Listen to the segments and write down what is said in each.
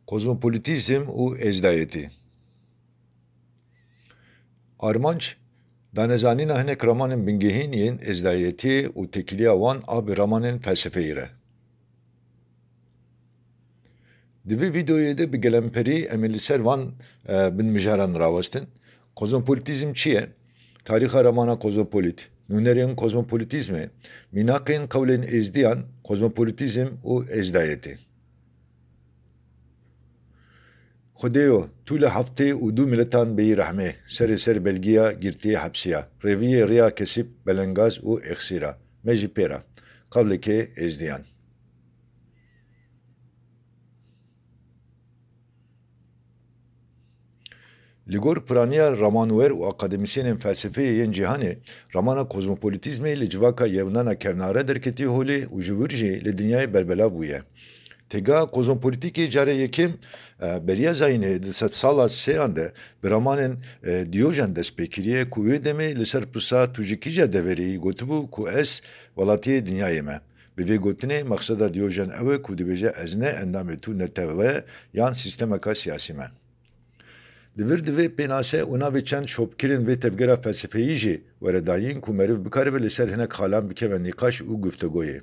Kozmopolitizm û êzdayetî. Armanc, danezanîna hinek ramanên bingehîn yên êzdayetiyê û tekiliya wan a bi ramanên felsefeyî re. Di vê vîdeoyê de bi gelemperî em ê li ser van binmijaran rawestin. Kozmopolitizm çi ye? Tarîxa ramana kozmopolit, nûnerên kozmopolitîzmê, mînakên qewlên êzdiyan, kozmopolitizm û êzdayetê. Xwedêyo, tu li heftê û du miletan bêyîrehmê, serê ser belgiya girtiyê hepsiya, rêviyê rêya kesîb, belengaz û exîra, me jî pêra, qewlekê êzdiyan. Li gor piraniya ramanwer û akademîsyenên felsefeyê yên cîhanê, ramana kozmopolitîzmê li civaka yewnana kevnare derketî holê û ji wir jî li dinyayê berbelav bûye. Têgeha kozmopolitîkê carê yekêm beriya Zayînê di sed sala sêyan de bi ramanên Diyojen dest pê kiriye ku wê demê li ser pirsa tu ji kîja deveriyî gotibû ku ez welatiyê dinyayê me. Bi vê gotinê mexseda Diyojen ew e ku dibêje ez ne endamê tu ne te we yan sîstemeka siyasî me. Di vir di vê pênase û navê çend şopkirên vê tevgera felsefeyî jî were dayîn ku meriv bikaribe li ser hinek xalan bikeve nîqaş û guftgoyê.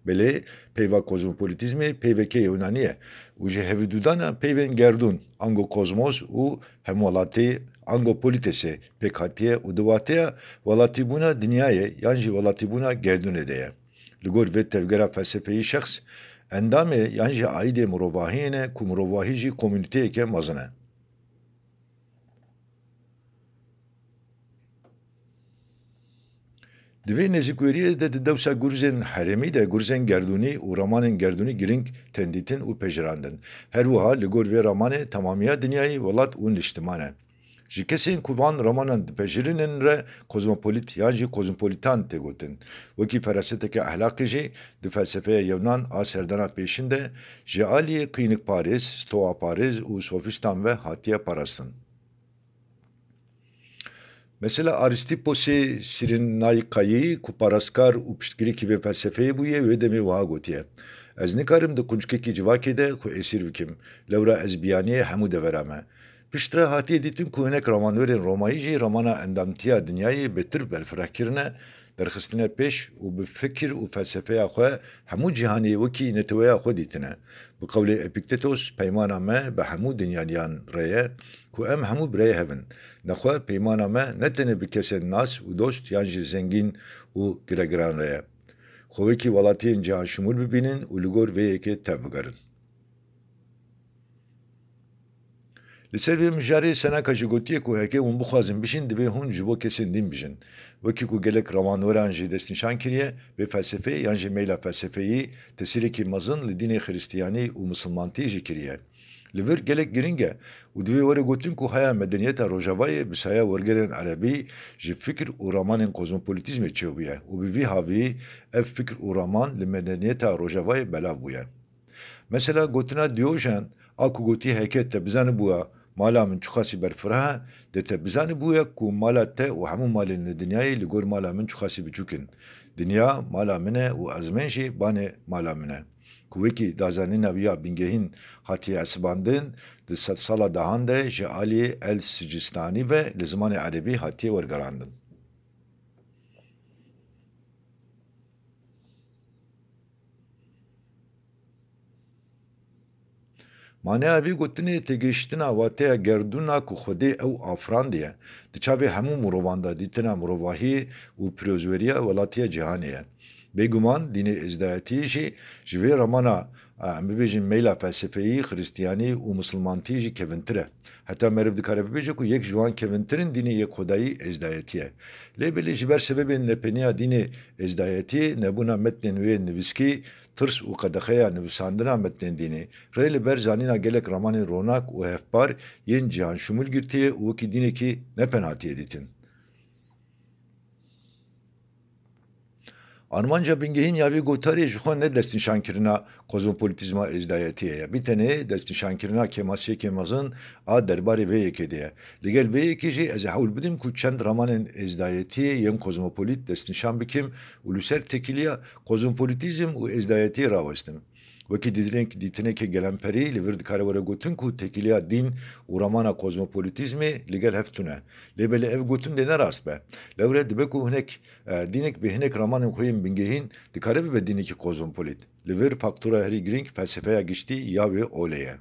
Belê peyva kozmopolitîzmê peyveke Yunanî ye û ji hevîdûdana peyvên gerdûn, ango kozmos û hemwelatî, ango polîtesê pêk hatiye û di wateya welatîbûna dinyayê yan jî welatîbûna gerdûnê de ye. Li gor vê tevgera felsefeyî şexs, endamê yan jî aîdê mirovahiyê ne ku mirovahî jî komûnîteyeke mezin e. Di vê nêzîkweriyê de di dewsa gurzên herêmî de gurzên gerdûnî û ramanên gerdûnî giring tendîtin û pejirandin. Her wiha li gor vê ramanê temamiya dinyayê welat û niştiman e. Ji kesên ku van ramanan dipejirînin re kozmopolit yan jî kozmopolitan tê gotin. Wekî feraseteke ehlakê jî di felsefeya yewnan a serdana pêşin de ji aliyê qînikparêz, stoaparêz û sofîstan ve hatiye parastin. Mesela Aristiposê Sîrînayîkayî ku paraskar û piştgirêkî vê felsefeyê bûye wê demê wiha gotiye. Ez nikarim di quncikekî civakê de xwe esîr bikim. Lewra ez biyaniyê hemû devera me. Piştre hatiye dîtin ku hinek ramanwerên Romayî jî ramana endamtiya dinyayê bêtir berfirehkirine, derxistine pêş û bi fikir û felsefeya xwe hemû cîhanê wekî netweya xwe dîtine. Bi qewlê Epiktetos peymana me bi hemû dinyaliyan re ye ku em hemû birey hevin. Nexwe peymana me ne tenê bi kesên nas û dost yan jî zengîn û giregiran re ye. Xwe wekî welatiyên cihanşumul bibînin û li gor vê yekê tev bigerin. Li ser vê mijarê Seneka jî gotiye ku heke hûn bixwazin bişin divê hûn ji bo kesên dîn bijin. Wekî ku gelek ramanweran jî destnîşan kiriye, vê felsefeyê yan jî meyla felsefeyî tesîrekî mezin li dînê xristiyanî û misilmantiyê jî kiriye. Li vir gelek giring e û divê were gotin ku heya medeniyeta Rojavayê bi saya wergerên erebî ji fikir û ramanên kozmopolitîzmê çêbûye û bi vî havî ev fikir û raman li medeniyeta Rojavayê belav bûye. Mesela gotina Diyojen a ku gotiye heke te bizanibûya mala min çuxasî berfireh de te bizanibûye ku mala te û hemû malên li dinyayê li gor mala min çuxasî biçûk in. Dinya mala min e û ez min jî banê mala min e. Ku wekî dazanîna wî ya bingehîn hatiye esbandin, di sed sala dahan de ji aliyê El Sicistanî ve li zimanê erebî hatiye wergerandin. Maneya vê gotinê têgihiştina wateya gerdûna ku Xwedê ew afrandiye, di çavê hemû mirovan de dîtina mirovahiyê û pirozweriya welatiya cîhanê ye. Bêguman dînê êzdayetiyê jî ji vê ramana em bibêjin meyla felsefeyî, xristiyanî û misilmantiyê jî kevintir e. Heta meriv dikare bibêje ku yek ji wan kevintirîn dînê yekxwedayî êzdayetî ye. Lê belê ji ber sebebên nepeniya dînê êzdayetiyê, nebûna metnên wê nivîskî, tirs û qedexeya nivîsandina metnên dînê, rê li ber zanîna gelek ramanên ronak û hevpar yên cihanşumul girtiye û wekî dînekî nepen hatiye dîtin. Armanca bingehîn ya vê gotarê ji xwe ne destnîşankirina kozmopolitîzma êzdayetiyê ye. Bir tenê destnîşankirina kemasiyekê mezin a derbarê vê yekê de ye. Li gel vê yekê jî ez ê hewl bidim ku çend ramanên êzdayetiyê yên kozmopolit destnîşan bikim û li ser tekiliya kozmopolitîzm û êzdayetiyê rawestim. Vekî dîtinekê gelemperî li vir dikare were gotin ku tekîliya dîn û ramana kozmopolitîzmê li gel hev tune. Lêbelê ev gotin dê nerast be. Lewre dibe ku hinek dînek bi hinek ramanên xwe yên bingehîn dikare bibe dînekî kozmopolit. Li vir faktora herî giring felsefeya giştî ya wê olê ye.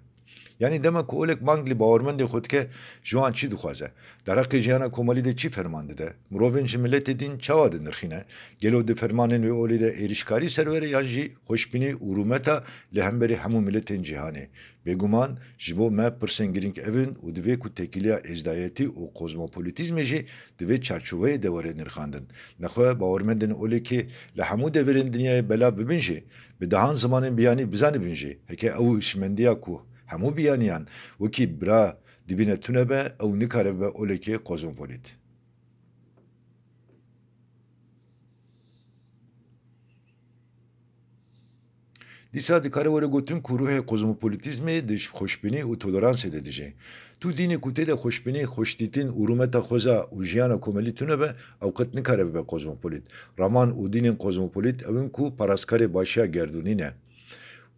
Yani demek ku olek bang li bawermendê xwe dike ji wan çi dixwaze? Deraqê jiyana komelî de çi ferman dide? Mirovên ji milletê din çawa dinirxîne? Gelo di fermanên wê olê de êrişkarî serwere yan jî xweşbînî û rûmeta li hemberî hemû milletên cîhanê. Bêguman ji bo me pirsên giring evin û divê ku tekîliya êzdayetî û kozmopolitîzmê jî di vê çarçoveyê de were nirxandin. Nexwe bawermendên olekê li hemû deverên dinyayê bela bibin jî, bi dehan zimanên biyanî bizanibin jî. Heke ew hişmendiya ku hemû biyaniyan wekî bira dibîne tune be ew nikare bibe olekê kozmopolit. Dîsa dikare were gotin ku ruhê kozmopolitîzmê di xweşbînî û toleransê de dije. Tu dînê ku tê de xweşbînî, xweşdîtin û rûmeta xweza û jiyana komelî tune be ew qet nikare bibe kozmopolit. Raman û dînên kozmopolit ew in ku paraskarê başiya gerdûnî ne.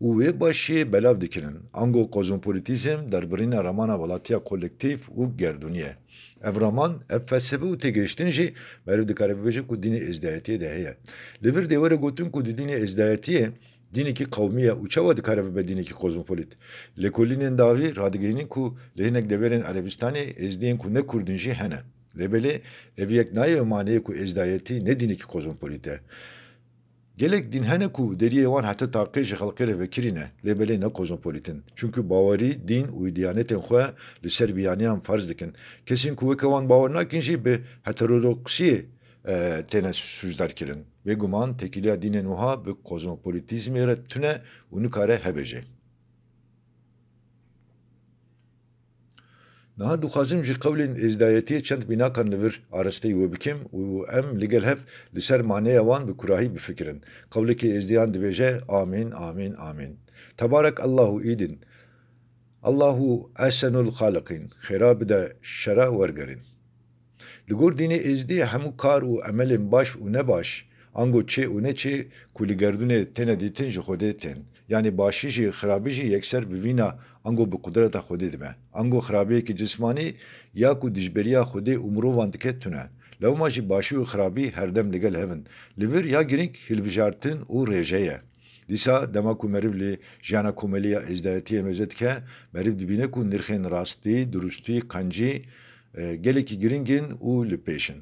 û wê başiyê belav dikirin. Ango kozmopolitîzm derbirîna ramana welatiya kolektiv û gerdûnî ye. Ev raman, ev felsefe û têgihiştin jî meriv dikare bibêje ku dînê êzdayetiyê de heye. Li vir dê were gotin ku di dînê êzdayetiyê dînekî qewmî ye û çawa dikare bibe dînekî kozmopolit. Lêkolînên dawî radigihînin ku li hinek deverên Erebistanê êzdiyên ku ne Kurdin jî hene. Lêbelê ev yek naye maneyê ku êzdayetî ne dînekî kozmopolit e. Gelek din hene ku deriyê wan heta taqê ji xelkê re vekirîne, lêbelê ne kozmopolitin. Çünkü bawerî, dîn û diyanetên xwe li ser biyaniyan farz dikin. Kesên ku weke wan bawer nakin jî bi heterodoksiyê têne sûcdarkirin. Bêguman tekîliya dînên wiha bi kozmopolitîzmê re tune û nikare hebêje. Niha dixwazim ji qewlên êzdayetiyê çend bînakan li vir arasteyî we bikim û em li gel hev li ser maneya wan bi kurahî bifikirin. Qewlekê êzdiyan dibêje amîn, amîn, amîn. Tebarek Allahu îdin. Allahu ehsenul xaliqîn. Xêra bide şera wergerin. Li gor dînê êzdiyê hemû kar û emelên baş û nebaş, ango çê û neçê ku li gerdûnê têne dîtin ji Xwedê tên. Yani başî jî xirabî jî yekser bi vîna ango bi kudreta Xwedê dibe. Ango xirabiyekî cismanî ya ku dijberiya Xwedê û mirovan dike tune. Lewma jî başî û xirabî herdem li gel hevin. Li vir ya giring hilbijartin û rêje ye. Dîsa dema ku meriv li jiyana komeliya êzdayetiyê mêze dike, meriv dibîne ku nirxên rastî, durustî, qancî gelekî giringin û li pêşin.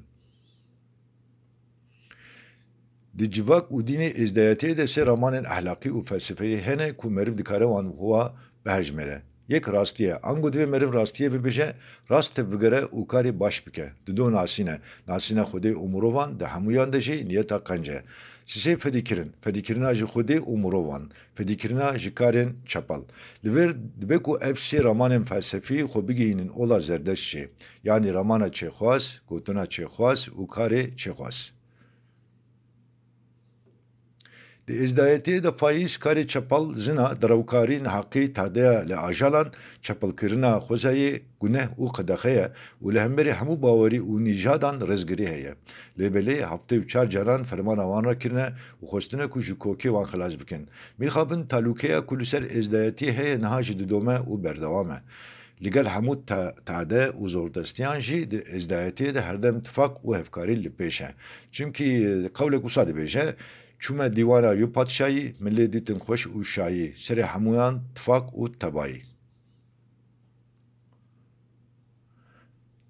Di civak û dînê êzdayetiyê de sê ramanên ehlakî û felsefeyî hene ku meriv dikare wan wiha bihejmere. Yek rastiye, ango divê meriv rastiyê bibêje, rast tev bigere û karê baş bike. Dido nasîne, nasîna Xwedê û mirovan di hemûyan de jî niyeta qence. Sisê fedîkirin, fedîkirina ji Xwedê û mirovan, fedîkirina ji karên çepal. Li vir dibe ku ev sê ramanên felsefî xwe bigihînin ola zerdeşt jê. Yani ramana çêxwaz, gotina çêxwaz û karê çêxwaz. Di êzdayetiyê de faiz karê çepal zina derewkarî neheqî tadeya li ajalan çepalkirina xwezayê guneh û qedexe ye û li hemberî hemû bawerî û nîjadan rêzgirî heye. Lêbelê heftê û çar caran fermana wan re kirine û xwestine ku ji kokê wan xilas bikin. Mîxabin talûkeya ku li ser êzdayetiyê heye niha jî didome û berdewam e. Li gel hemû tade û zordestiyan jî di êzdayetiyê de herdem tifak û hevkarî li pêş e. Çimkî qewlek wisa dibêje, çûme dîwana yû padşayî, milê dîtin xweş û şayî, serê hemûyan tifak û tebayî.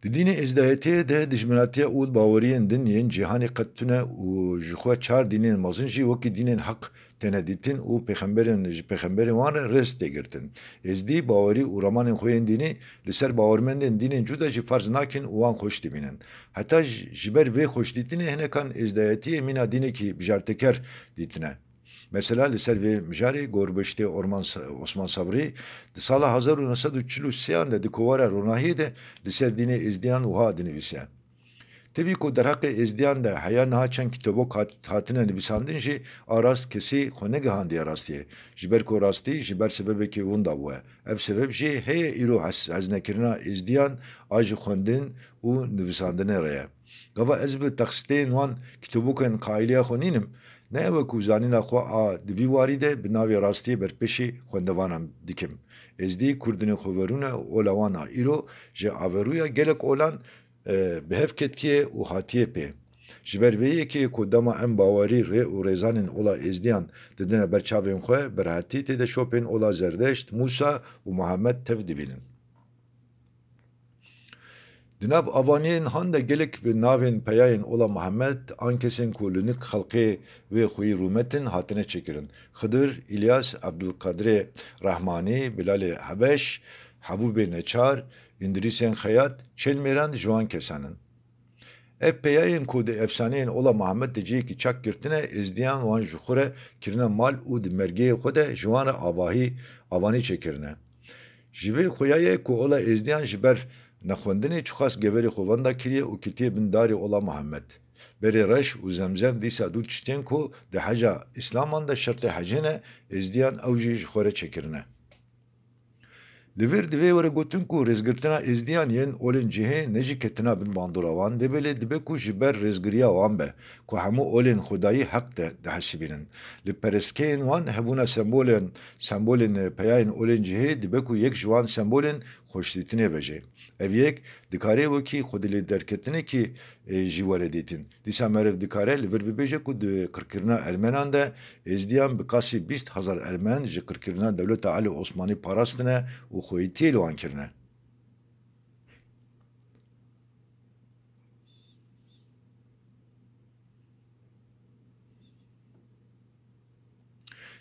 Di dînê êzdayetiyê de dijminatiya û baweriyên din yên cîhanê qet tune û ji xwe çar dînên mezin jî wekî dînên heq têne dîtin û ji pêxemberên wan re rêz tê girtin. Êzdî, bawerî û ramanên xwe yên dînî li ser bawermendên dînên cuda jî farz nakin û wan xweş dibînin. Heta ji ber vê xweşdîtinê hinekan êzdayetiyê mîna dînekî bijarteker dîtine. Mesela li ser vê mijarê Gorbiştê Osman Sabrî di sala 1943 de di kovara ronahiyê de li ser dînê êzdiyan wiha dinivîse. Tevî ku derheqê êzdiyan de heya niha çend kitêbok hatine nivîsandin jî a rast kesî xwe negihandiye rastiyê. Ji ber ku rastî ji ber sebebekî winda bûye. Ev sebeb jî heye îro heznekirina êzdiyan a ji xwendin û nivîsandinê re ye. Gava ez bi texsiteyên wan kitêbokên qaîliya xwe nînim, Ne wekû zanîna xwe a divî warî de bi navê rastiyê berpêşî xwendevanan dikim. Ez dî Kurdinê xweverûne ola wan a îro ji averuya gelek olan bi hev ketiye û hatiye pê. Ji ber vê yekê ku dema em bawerî rê û rêzanên ola Êzdiyan didine ber çavên xwe, bi rehetî têde şopên ola Zerdeşt, Musa û Muhemed tev dibînin. Di nav avaniyên han de gelek bi navên peyayên ola Muhemed an kesên ku li nik xelkê wê xwî rûmetin hatine çêkirin. Xıdır, İlyas, Abdülkadirê Rahmanî, Bilalê Hebeş, Hebûbê Neçar, İndrîsên Xeyat, çelmêran ji wan kesan in. Ev peyayên ku di efsaneyên ola Muhemed de ciyekî çak girtine, Êzdiyan wan ji xwe re kirine mal û di mergeyê xwe de ji wan re avanî çêkirine. Ji vê xuyayê ku ola Êzdiyan ji ber nexwendinê çixas geverê xwe wenda kiriye û ketiye bin darê ola Muhemed. Berê reş û zemzem dîsa dû tiştên ku di heca İslaman de şertê hecê ne, Êzdiyan ew jî ji xwe re çêkirine. Li vêr divê were gotin ku rêzgirtina Êzdiyan yên olên cihê ne jî ketina bin bandora wan, debêlê dibe ku ji ber rêzgiriya wan be, ku hemû olên xwedayî heq de dihesibînin. Li perestgehên wan hebûna sembolên peyayên olên cihê dibe ku yek ji wan sembolên xweşdîtinê be jê. Ev yek dikare wekî xwedilê derketinekî jî were dîtin. Dîsa merev dikare li vir bibêje ku di qirkirina Ermenan de Êzdiyan bi qasî 20,000 Ermen ji qirkirina Dewleta Alî Osmanî parastine û xweyîtiyê li wan kirine.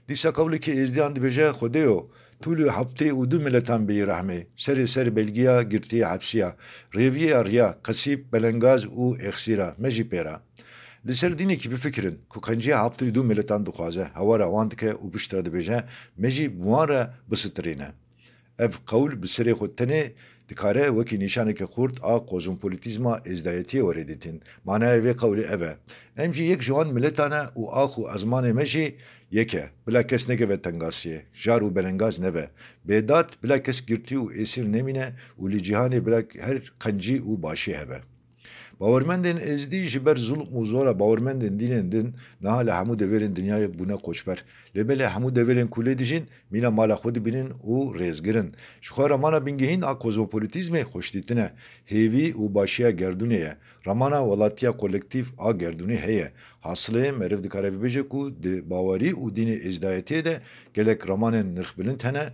Dîsa qewlekî Êzdiyan dibêje Xwedêyo tu li heftê û du miletan bêyî rehmê, serê ser belgiya girtiya hepsiya, rêviya riya, qesîb, belengaz û exîra, me jî pêra. Li ser dînekî bifikirin ku qenciya heftê û du miletan dixwaze, hewara wan dike û piştre dibêje, me jî bi wan re bisitirîne. Ev qewl bi serê xwe tenê dikare wekî nîşaneke xurt a kozmopolitîzma êzdayetiyê were dîtin. Manaya vê qewlê ev e. Em jî yek ji wan miletan e û ax û ezmanê me jî yek e. Bila kes nekeve tengasiyê, jar û belengaz nebe. Bêdad bila kes girtî û êsir nemîne û li cîhanê bila her qencî û başî hebe. Bawermendên Êzdî ji ber zulm û zora bawermendên dînên din niha li hemû deverên dinyayê bûne koçber. Lêbelê hemû deverên ku lê dijîn mîna mala xwe dibînin û rêzgirin. Ji xwe ramana bingehîn a kozmopolitîzmê xweşdîtin e, hêvî û başiya gerdûnê ye. Ramana welatiya kolektîv a gerdûnê heye. Hasılê meriv dikare bibêje ku di bawerî û dînê êzdayetiyê de gelek ramanên nirxbilind hene,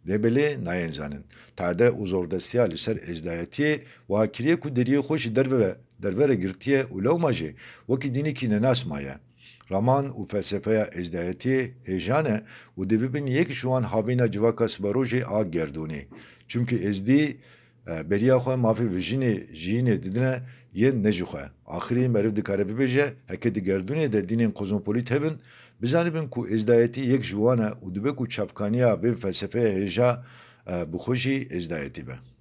lêbelê nayên zanin. Tade û zordestiya li ser êzdayetiyê wiha kiriye ku deriyê xwe ji dervere girtiye û lewma jî wekî dînekî nenas maye. Raman û felsefeya êzdayetiyê hêjan e û dê bibin yek ji wan havîna civaka sibarojê a gerdûnê. Çûnkî Êzdî beriya xwe mafê vijînê jiyînê didine yên ne ji xwe. Axirî meriv dikare bibêje heke di gerdûnê de dînên kozmopolit hevin, bizanibin ku êzdayetî yek ji wan e û dibe ku çavkaniya vê felsefeya hêja bi xwe jî êzdayetî be.